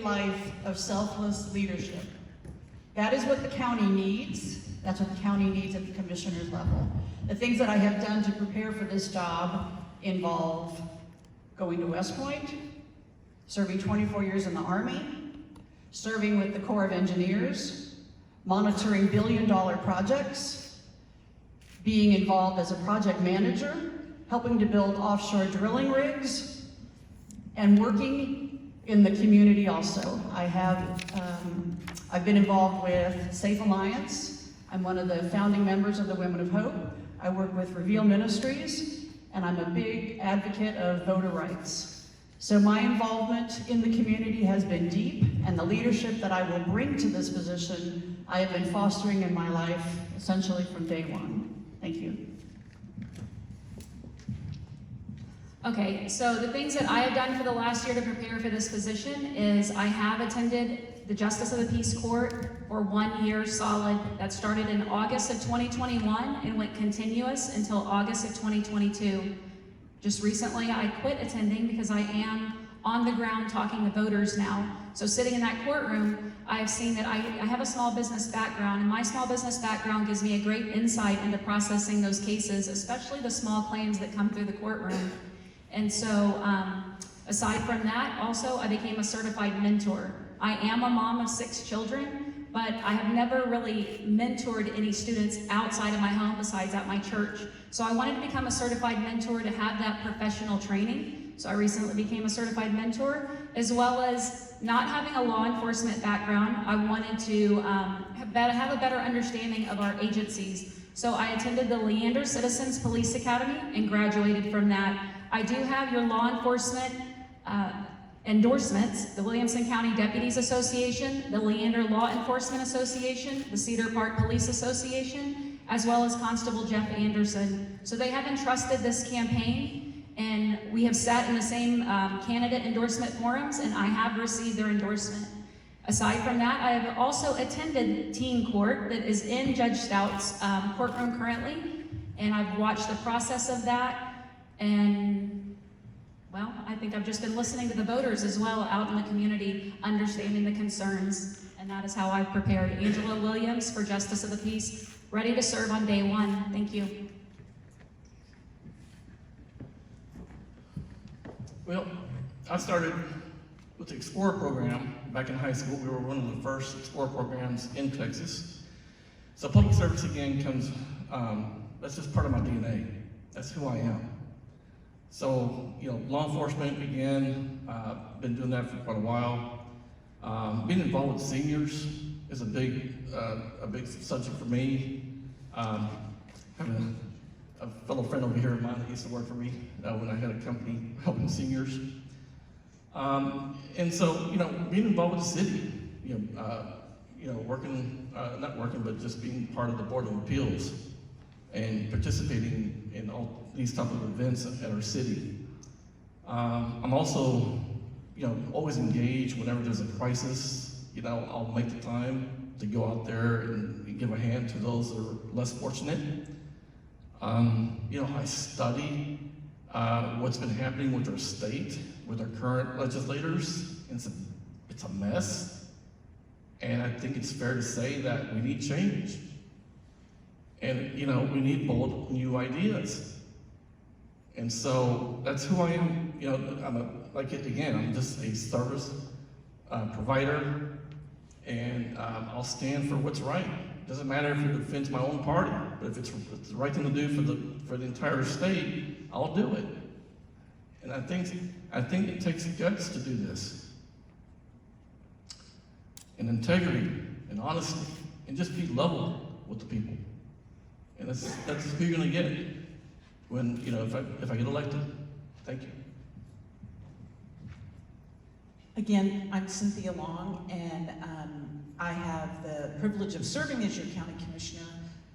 a life of selfless leadership. That is what the county needs. That's what the county needs at the commissioner's level. The things that I have done to prepare for this job involve going to West Point, serving 24 years in the Army, serving with the Corps of Engineers, monitoring billion-dollar projects, being involved as a project manager, helping to build offshore drilling rigs, and working in the community also. I've been involved with Safe Alliance. I'm one of the founding members of the Women of Hope. I work with Reveal Ministries, and I'm a big advocate of voter rights. So my involvement in the community has been deep, and the leadership that I will bring to this position, I have been fostering in my life essentially from day one. Thank you. Okay, so the things that I have done for the last year to prepare for this position is I have attended the Justice of the Peace Court for 1 year solid. That started in August of 2021 and went continuous until August of 2022. Just recently, I quit attending because I am on the ground talking to voters now. So sitting in that courtroom, I've seen that I have a small business background, and my small business background gives me a great insight into processing those cases, especially the small claims that come through the courtroom. And so, aside from that, also I became a certified mentor. I am a mom of 6 children, but I have never really mentored any students outside of my home besides at my church. So I wanted to become a certified mentor to have that professional training. So I recently became a certified mentor, as well as not having a law enforcement background. I wanted to have a better understanding of our agencies. So I attended the Leander Citizens Police Academy and graduated from that. I do have your law enforcement endorsements, the Williamson County Deputies Association, the Leander Law Enforcement Association, the Cedar Park Police Association, as well as Constable Jeff Anderson. So they have entrusted this campaign, and we have sat in the same candidate endorsement forums, and I have received their endorsement. Aside from that, I have also attended teen court that is in Judge Stout's courtroom currently, and I've watched the process of that. And, well, I think I've just been listening to the voters as well out in the community, understanding the concerns, and that is how I've prepared. Angela Williams for Justice of the Peace, ready to serve on day one. Thank you. Well, I started with the Explorer program back in high school. We were one of the first Explorer programs in Texas. So public service again comes, that's just part of my DNA. That's who I am. So, law enforcement again, been doing that for quite a while. Being involved with seniors is a big subject for me. Having a fellow friend over here of mine that used to work for me when I had a company helping seniors. And so, being involved with the city, working, not working, but just being part of the Board of Appeals and participating in all these type of events at our city. I'm also, always engaged whenever there's a crisis. I'll make the time to go out there and give a hand to those that are less fortunate. I study what's been happening with our state, with our current legislators. It's a mess. And I think it's fair to say that we need change. And, we need bold new ideas. And so that's who I am. I'm just a service provider, and I'll stand for what's right. Doesn't matter if it offends my own party, but if it's the right thing to do for the entire state, I'll do it. And I think it takes guts to do this, and integrity, and honesty, and just be level with the people. And that's who you're going to get when if I get elected. Thank you. Again, I'm Cynthia Long, and I have the privilege of serving as your county commissioner,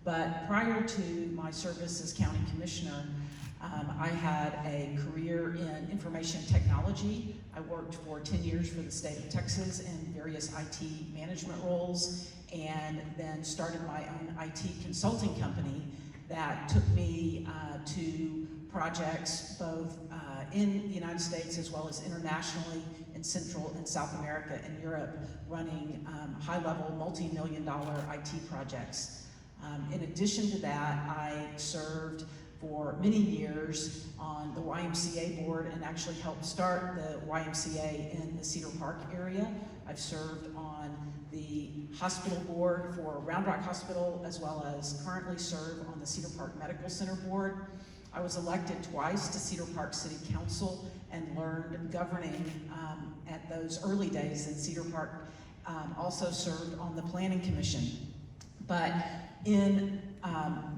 but prior to my service as county commissioner, I had a career in information technology. I worked for 10 years for the state of Texas in various IT management roles, and then started my own IT consulting company that took me to projects both in the United States as well as internationally in Central and South America and Europe, running high-level multi-million-dollar IT projects. In addition to that, I served for many years on the YMCA board and actually helped start the YMCA in the Cedar Park area. I've served on the hospital board for Round Rock Hospital, as well as currently serve on the Cedar Park Medical Center board. I was elected twice to Cedar Park City Council and learned governing at those early days in Cedar Park. Also served on the Planning Commission. But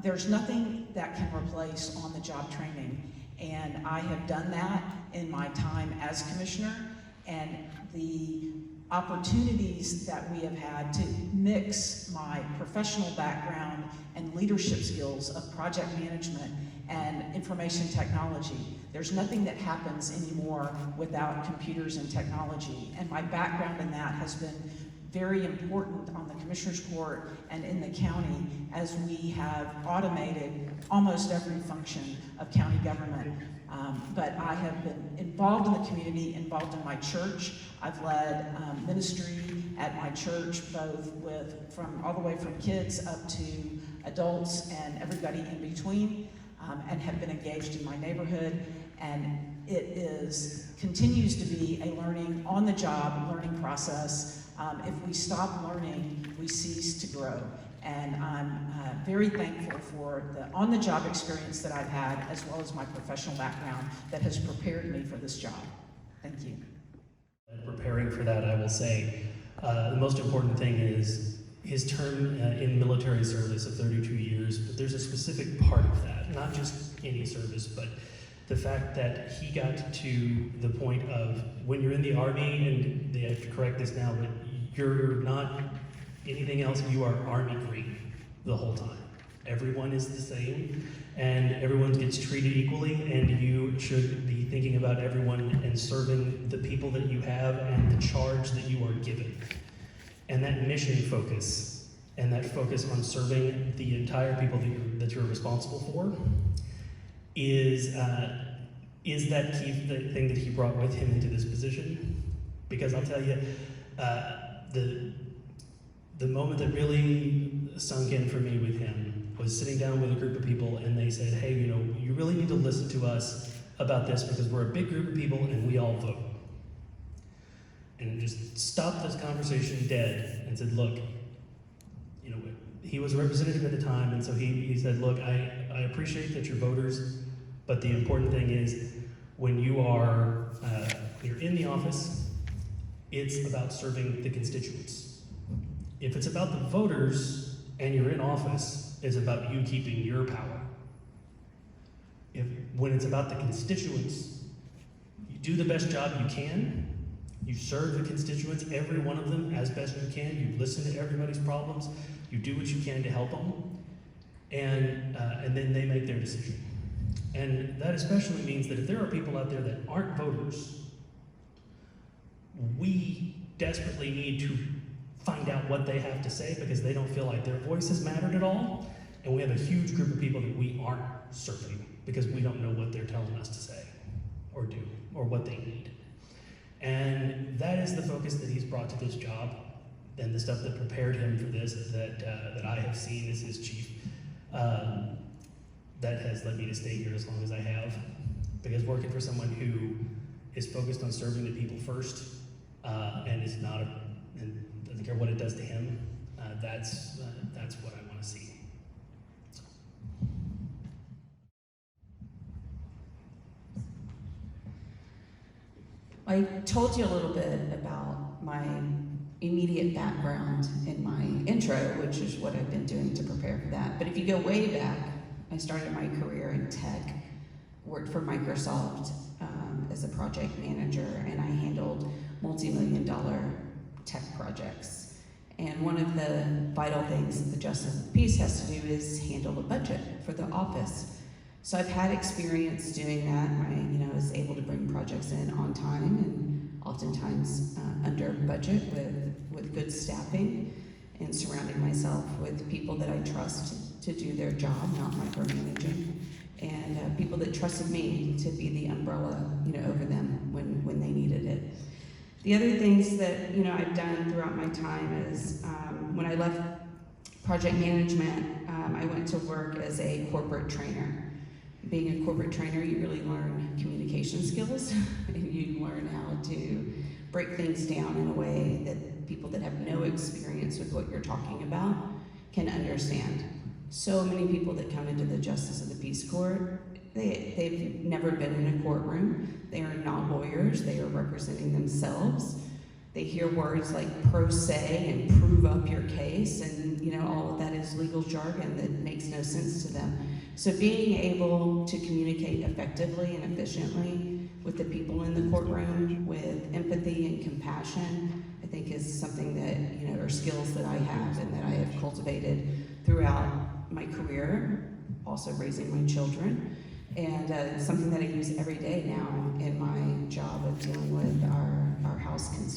there's nothing that can replace on-the-job training, and I have done that in my time as commissioner, and the opportunities that we have had to mix my professional background and leadership skills of project management and information technology. There's nothing that happens anymore without computers and technology, and my background in that has been very important on the Commissioners Court and in the county as we have automated almost every function of county government. But I have been involved in the community, involved in my church. I've led ministry at my church, both all the way from kids up to adults and everybody in between, and have been engaged in my neighborhood. And it continues to be a on-the-job learning process. If we stop learning, we cease to grow. And I'm very thankful for the on-the-job experience that I've had, as well as my professional background that has prepared me for this job. Thank you. Preparing for that, I will say, the most important thing is his term in military service of 32 years, but there's a specific part of that, not just any service, but the fact that he got to the point of when you're in the Army, and they have to correct this now, but you're not anything else, you are Army green the whole time. Everyone is the same, and everyone gets treated equally, and you should be thinking about everyone and serving the people that you have and the charge that you are given. And that mission focus, and that focus on serving the entire people that you're responsible for, is that key thing that he brought with him into this position. Because I'll tell you, the moment that really sunk in for me with him was sitting down with a group of people, and they said, hey, you really need to listen to us about this because we're a big group of people and we all vote. And just stopped this conversation dead and said, look, he was a representative at the time, and so he said, look, I appreciate that you're voters, but the important thing is when you're in the office, it's about serving the constituents. If it's about the voters and you're in office, it's about you keeping your power. When it's about the constituents, you do the best job you can, you serve the constituents, every one of them, as best you can, you listen to everybody's problems, you do what you can to help them, and then they make their decision. And that especially means that if there are people out there that aren't voters, we desperately need to find out what they have to say because they don't feel like their voices mattered at all. And we have a huge group of people that we aren't serving because we don't know what they're telling us to say or do or what they need. And that is the focus that he's brought to this job, and the stuff that prepared him for this that I have seen as his chief. That has led me to stay here as long as I have, because working for someone who is focused on serving the people first and is not and doesn't care what it does to him, that's what I want to see. I told you a little bit about my immediate background in my intro, which is what I've been doing to prepare for that. But if you go way back, I started my career in tech, worked for Microsoft as a project manager, and I handled multi-million-dollar tech projects. And one of the vital things that the Justice of the Peace has to do is handle a budget for the office. So I've had experience doing that. I was able to bring projects in on time and oftentimes under budget with good staffing, and surrounding myself with people that I trust to do their job, not micromanaging. and people that trusted me to be the umbrella, over them when they needed it. The other things that, I've done throughout my time is, when I left project management, I went to work as a corporate trainer. Being a corporate trainer, you really learn communication skills, and you learn how to break things down in a way that people that have no experience with what you're talking about can understand. So many people that come into the Justice of the Peace Court, they've never been in a courtroom. They are not lawyers. They are representing themselves. They hear words like pro se and prove up your case, and all of that is legal jargon that makes no sense to them. So being able to communicate effectively and efficiently with the people in the courtroom with empathy and compassion, I think is something that, are skills that I have and that I have cultivated throughout my career, also raising my children, and something that I use every day now in my job of dealing with our house concerns.